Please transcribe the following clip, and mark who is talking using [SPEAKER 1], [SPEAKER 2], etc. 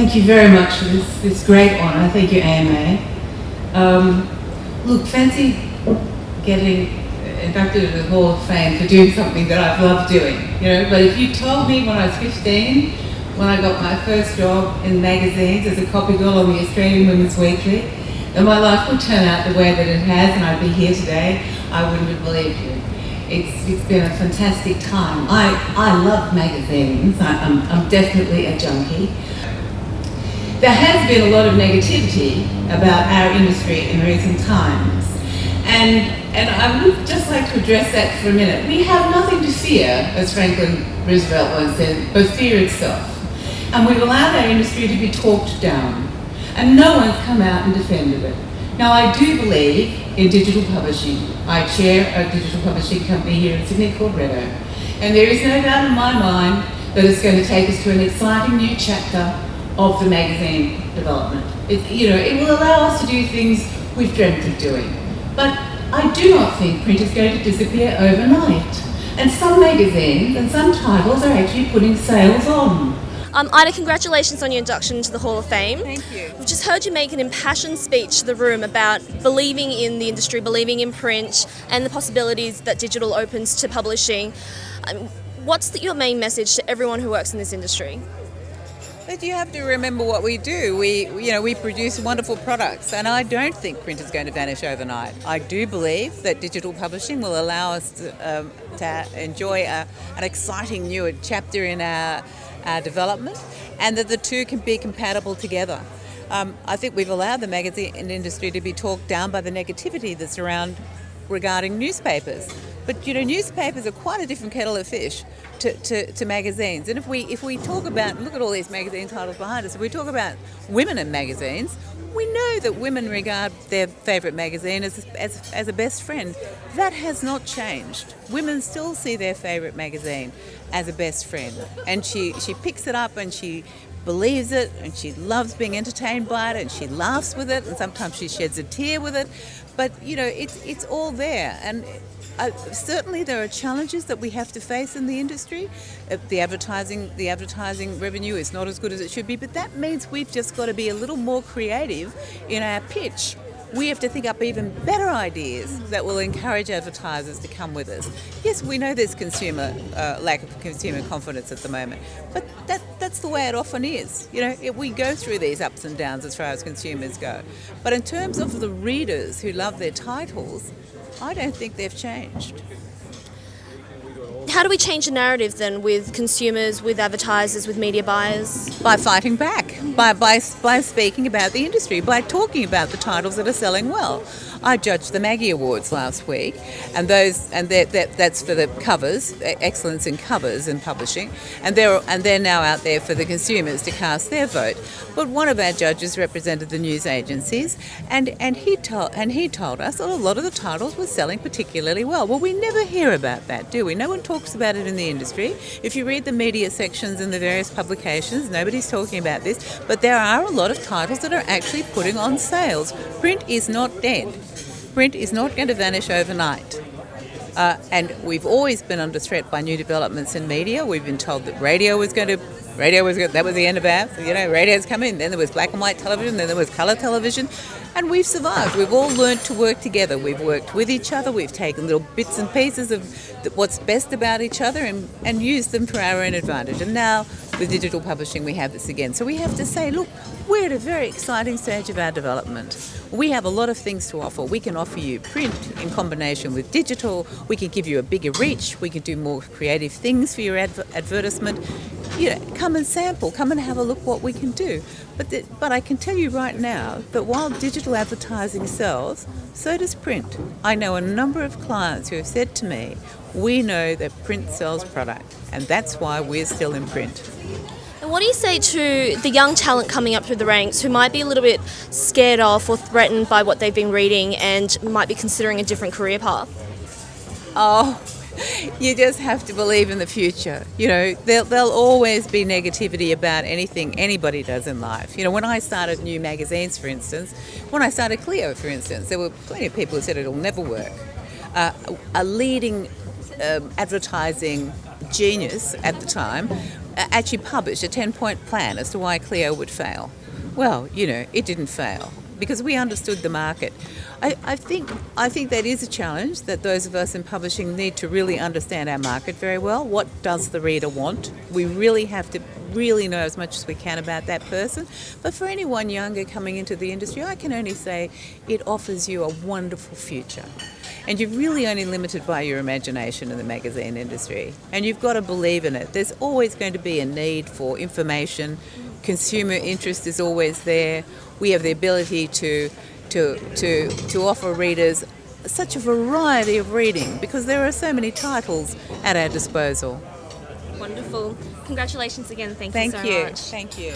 [SPEAKER 1] Thank you very much for this great honour. Thank you, AMA. Look, fancy getting inducted into the Hall of Fame for doing something that I've loved doing, you know. But if you told me when I was 15, when I got my first job in magazines as a copy girl on the Australian Women's Weekly, that my life would turn out the way that it has and I'd be here today, I wouldn't have believed you. It's been a fantastic time. I love magazines. I'm definitely a junkie. There has been a lot of negativity about our industry in recent times. And I would just like to address that for a minute. We have nothing to fear, as Franklin Roosevelt once said, but fear itself. And we've allowed our industry to be talked down. And no one's come out and defended it. Now, I do believe in digital publishing. I chair a digital publishing company here in Sydney called Red Oak. And there is no doubt in my mind that it's going to take us to an exciting new chapter of the magazine development. It will allow us to do things we've dreamt of doing. But I do not think print is going to disappear overnight. And some magazines and some titles are actually putting sales on.
[SPEAKER 2] Ida, congratulations on your induction into the Hall of Fame.
[SPEAKER 3] Thank you.
[SPEAKER 2] We've just heard you make an impassioned speech to the room about believing in the industry, believing in print, and the possibilities that digital opens to publishing. What's your main message to everyone who works in this industry?
[SPEAKER 3] But you have to remember what we do. We produce wonderful products, and I don't think print is going to vanish overnight. I do believe that digital publishing will allow us to enjoy an exciting new chapter in our development, and that the two can be compatible together. I think we've allowed the magazine industry to be talked down by the negativity that's around regarding newspapers. But newspapers are quite a different kettle of fish to magazines. And if we talk about, look at all these magazine titles behind us, if we talk about women in magazines, we know that women regard their favourite magazine as a best friend. That has not changed. Women still see their favourite magazine as a best friend. And she picks it up and she believes it, and she loves being entertained by it, and she laughs with it, and sometimes she sheds a tear with it. But it's all there. And certainly there are challenges that we have to face in the industry. The advertising revenue is not as good as it should be, but that means we've just got to be a little more creative in our pitch. We have to think up even better ideas that will encourage advertisers to come with us. Yes, we know there's lack of consumer confidence at the moment, but that's the way it often is. We go through these ups and downs as far as consumers go. But in terms of the readers who love their titles, I don't think they've changed.
[SPEAKER 2] How do we change the narrative then with consumers, with advertisers, with media buyers?
[SPEAKER 3] By fighting back, by speaking about the industry, by talking about the titles that are selling well. I judged the Maggie Awards last week, and that's for the covers, excellence in covers and publishing, and they're now out there for the consumers to cast their vote. But one of our judges represented the news agencies, and he told us that a lot of the titles were selling particularly well. Well, we never hear about that, do we? No one talks about it in the industry. If you read the media sections in the various publications, nobody's talking about this, but there are a lot of titles that are actually putting on sales. Print is not dead. Print is not going to vanish overnight. And we've always been under threat by new developments in media. We've been told that that was the end of ours. Radio's coming, then there was black and white television, then there was colour television, and we've survived. We've all learnt to work together. We've worked with each other. We've taken little bits and pieces of what's best about each other and used them for our own advantage. And now, with digital publishing, we have this again. So we have to say, look, we're at a very exciting stage of our development. We have a lot of things to offer. We can offer you print in combination with digital. We can give you a bigger reach. We can do more creative things for your advertisement. Come and sample. Come and have a look what we can do. But I can tell you right now that while digital advertising sells, so does print. I know a number of clients who have said to me, we know that print sells product, and that's why we're still in print.
[SPEAKER 2] And what do you say to the young talent coming up through the ranks who might be a little bit scared off or threatened by what they've been reading and might be considering a different career path?
[SPEAKER 3] Oh, you just have to believe in the future. There'll always be negativity about anything anybody does in life. When I started new magazines, for instance, when I started Clio, for instance, there were plenty of people who said it'll never work. A leading advertising genius at the time actually published a 10-point plan as to why Clio would fail. Well, it didn't fail because we understood the market. I think that is a challenge that those of us in publishing need to really understand our market very well. What does the reader want? We really have to really know as much as we can about that person. But for anyone younger coming into the industry, I can only say it offers you a wonderful future. And you're really only limited by your imagination in the magazine industry. And you've got to believe in it. There's always going to be a need for information. Consumer interest is always there. We have the ability to offer readers such a variety of reading because there are so many titles at our disposal.
[SPEAKER 2] Wonderful. Congratulations again. Thank you so much.
[SPEAKER 3] Thank you.